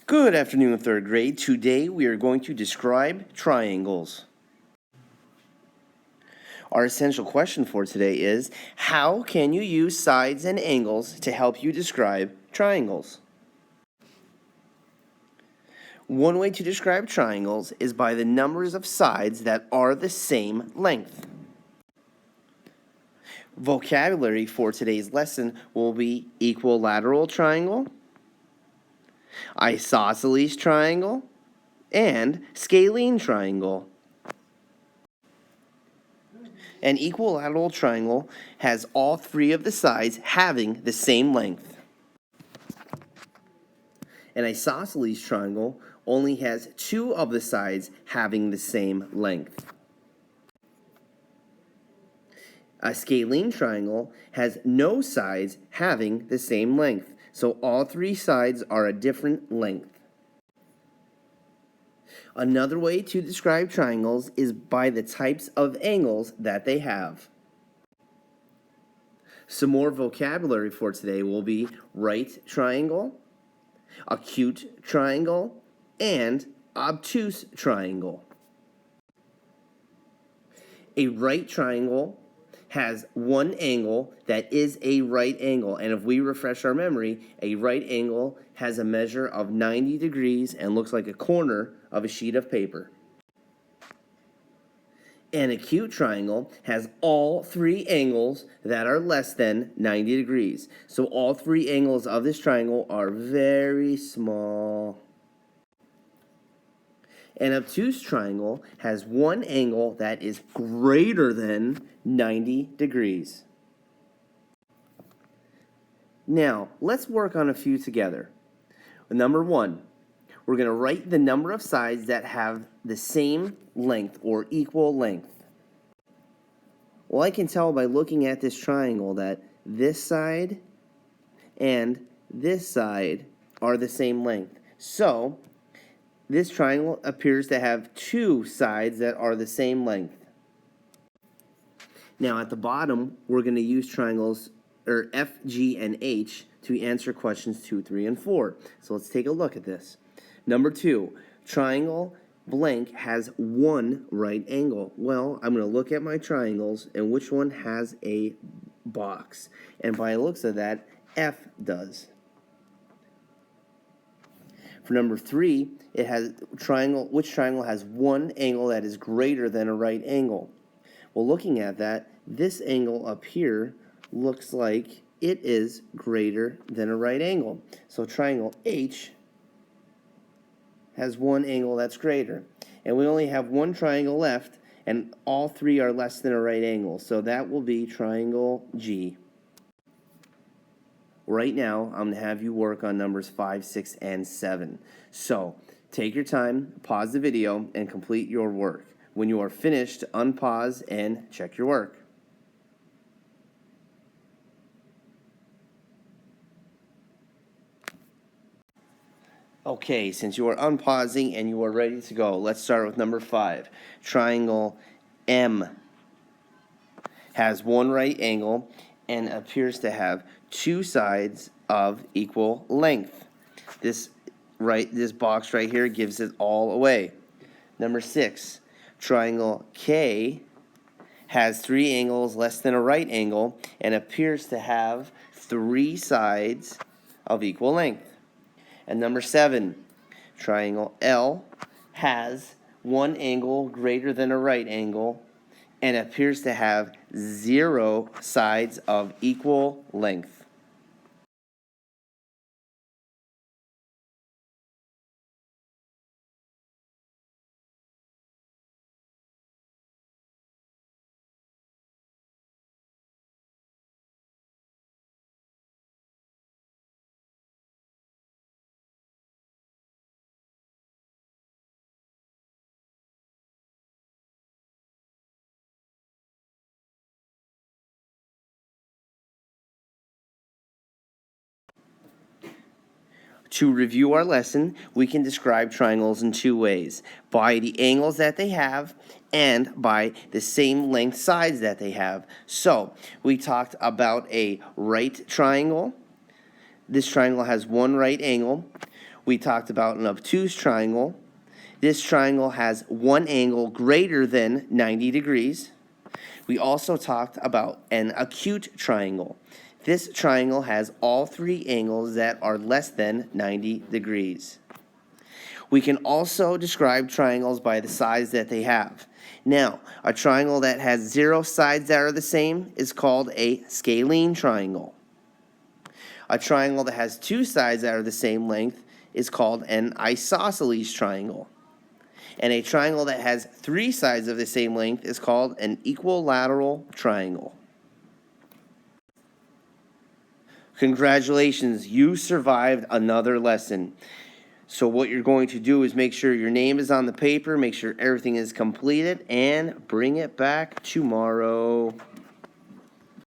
Good afternoon, third grade. Today we are going to describe triangles. Our essential question for today is, how can you use sides and angles to help you describe triangles? One way to describe triangles is by the numbers of sides that are the same length. Vocabulary for today's lesson will be equilateral triangle, isosceles triangle, and scalene triangle. An equilateral triangle has all three of the sides having the same length. An isosceles triangle only has two of the sides having the same length. A scalene triangle has no sides having the same length, so all three sides are a different length. Another way to describe triangles is by the types of angles that they have. Some more vocabulary for today will be right triangle, acute triangle, and obtuse triangle. A right triangle has one angle that is a right angle, and if we refresh our memory, a right angle has a measure of 90 degrees and looks like a corner of a sheet of paper. An acute triangle has all three angles that are less than 90 degrees. So all three angles of this triangle are very small. An obtuse triangle has one angle that is greater than 90 degrees. Now, let's work on a few together. Number one, we're going to write the number of sides that have the same length or equal length. Well, I can tell by looking at this triangle that this side and this side are the same length. So, this triangle appears to have two sides that are the same length. Now, at the bottom, we're going to use triangles or F, G, and H to answer questions 2, 3, and 4. So let's take a look at this. Number 2, triangle blank has one right angle. Well, I'm going to look at my triangles and which one has a box. And by the looks of that, F does. For number 3, it has which triangle has one angle that is greater than a right angle? Well, looking at that, this angle up here looks like it is greater than a right angle. So triangle H has one angle that's greater. And we only have one triangle left, and all three are less than a right angle. So that will be triangle G. Right now, I'm going to have you work on numbers 5, 6, and 7. So take your time, pause the video, and complete your work. When you are finished, unpause and check your work. Okay, since you are unpausing and you are ready to go, let's start with number 5. Triangle M has one right angle and appears to have two sides of equal length. This box right here gives it all away. Number 6, triangle K has three angles less than a right angle and appears to have three sides of equal length. And number 7, triangle L has one angle greater than a right angle and appears to have 0 sides of equal length. To review our lesson, we can describe triangles in two ways: by the angles that they have and by the same length sides that they have. So, we talked about a right triangle. This triangle has one right angle. We talked about an obtuse triangle. This triangle has one angle greater than 90 degrees. We also talked about an acute triangle. This triangle has all three angles that are less than 90 degrees. We can also describe triangles by the sides that they have. Now, a triangle that has 0 sides that are the same is called a scalene triangle. A triangle that has 2 sides that are the same length is called an isosceles triangle. And a triangle that has 3 sides of the same length is called an equilateral triangle. Congratulations, you survived another lesson. So what you're going to do is make sure your name is on the paper, make sure everything is completed, and bring it back tomorrow.